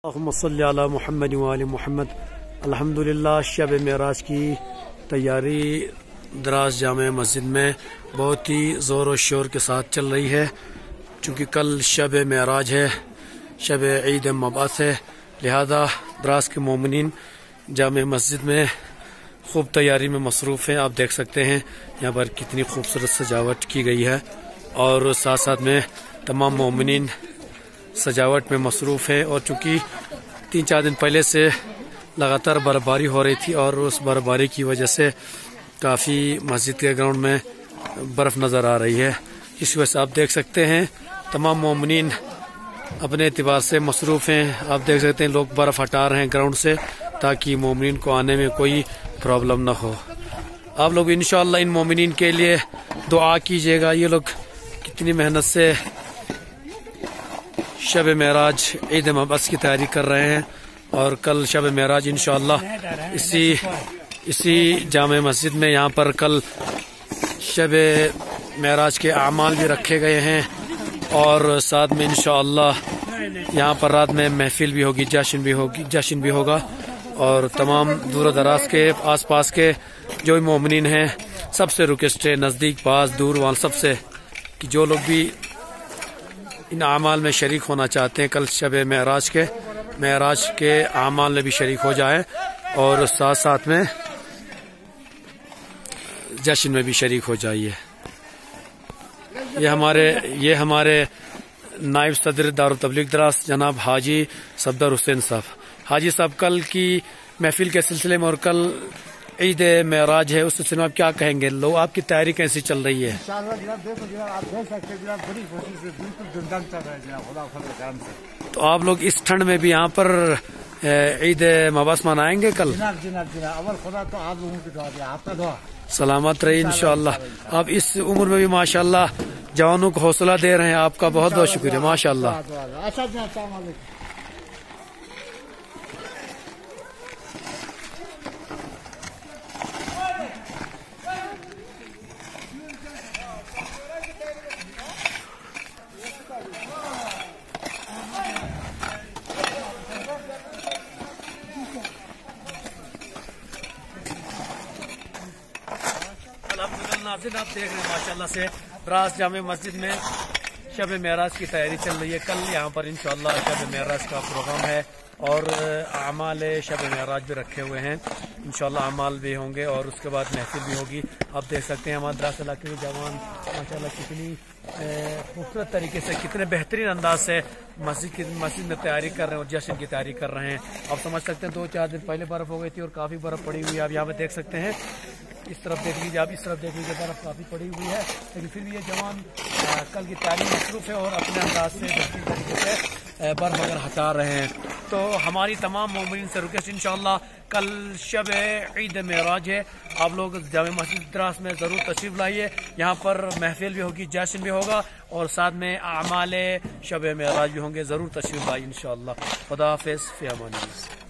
اللہم صلی علی محمد وآل محمد۔ الحمدللہ شب معراج کی تیاری دراز جامع مسجد میں بہت ہی زور و شور کے ساتھ چل رہی ہے، چونکہ کل شب معراج ہے، شب عید مبعث ہے، لہذا دراز کے مومنین جامع مسجد میں خوب تیاری میں مصروف ہیں۔ آپ دیکھ سکتے ہیں یہاں پر کتنی خوبصورت سجاوٹ کی گئی ہے، اور ساتھ ساتھ میں تمام مومنین سجاوٹ میں مصروف ہے۔ اور چونکہ 3-4 دن پہلے سے لگاتار برفباری ہو رہی تھی، اور اس برفباری کی وجہ سے کافی مسجد کے گراؤنڈ میں برف نظر آ رہی ہے، اس وجہ سے آپ دیکھ سکتے ہیں تمام مومنین اپنے اعتبار سے مصروف ہیں۔ آپ دیکھ سکتے ہیں لوگ برف ہٹا رہے ہیں گراؤنڈ سے تاکہ مومنین کو آنے میں کوئی پرابلم نہ ہو۔ آپ لوگ انشاءاللہ ان مومنین کے لیے دعا کیجیے گا۔ یہ لوگ کتنی محنت سے شب معراج عید مبعث کی تیاری کر رہے ہیں، اور کل شب معراج انشاءاللہ اسی جامع مسجد میں یہاں پر کل شب معراج کے اعمال بھی رکھے گئے ہیں، اور ساتھ میں انشاءاللہ یہاں پر رات میں محفل بھی ہوگی، جشن بھی ہوگا، اور تمام دور و دراز کے آس پاس کے جو مومنین ہیں سب سے ریکویسٹ ہے، نزدیک پاس دور وہاں سب سے، کہ جو لوگ بھی ان اعمال میں شریک ہونا چاہتے ہیں کل شب معراج کے اعمال میں بھی شریک ہو جائیں، اور ساتھ ساتھ میں جشن میں بھی شریک ہو جائیے۔ یہ ہمارے نائب صدر دارالتبلیغ دراز جناب حاجی صفدر حسین صاحب۔ حاجی صاحب، کل کی محفل کے سلسلے میں اور کل عید معراج ہے، اس سلسلے میں آپ کیا کہیں گے؟ لوگ آپ کی تیاری کیسی چل رہی ہے؟ تو آپ لوگ اس ٹھنڈ میں بھی یہاں پر عید مبعث منائیں گے کل؟ سلامت رہی انشاءاللہ۔ آپ اس عمر میں بھی ماشاءاللہ جوانوں کو حوصلہ دے رہے ہیں، آپ کا بہت بہت شکریہ ماشاءاللہ۔ ناظرین، آپ دیکھ رہے ہیں ماشاءاللہ سے دراز جامع مسجد میں شب معراج کی تیاری چل رہی ہے۔ کل یہاں پر انشاءاللہ شب معراج کا پروگرام ہے، اور اعمال شب معراج بھی رکھے ہوئے ہیں، انشاءاللہ اعمال بھی ہوں گے، اور اس کے بعد محفل بھی ہوگی۔ آپ دیکھ سکتے ہیں ہمارے دراز علاقے کے جوان ماشاءاللہ کتنی خوبصورت طریقے سے، کتنے بہترین انداز سے مسجد میں تیاری کر رہے ہیں اور جشن کی تیاری کر رہے ہیں۔ آپ سمجھ سکتے ہیں 2-4 دن پہلے برف ہو گئی تھی اور کافی برف پڑی ہوئی ہے۔ آپ یہاں پہ دیکھ سکتے ہیں، اس طرف دیکھ لیجیے، آپ اس طرف دیکھ لیجیے، برف کافی پڑی ہوئی ہے، لیکن پھر بھی یہ جوان کل کی تیاری مصروف ہے اور اپنے انداز سے بہترین طریقے سے برف وغیرہ ہٹا رہے ہیں۔ تو ہماری تمام مومنین سے ریکویسٹ، انشاءاللہ کل شب عید معراج ہے، آپ لوگ جامع مسجد دراز میں ضرور تشریف لائیے۔ یہاں پر محفل بھی ہوگی، جشن بھی ہوگا، اور ساتھ میں اعمال شب معراج بھی ہوں گے، ضرور تشریف لائیے انشاءاللہ۔ خدا حافظ، فی امان اللہ۔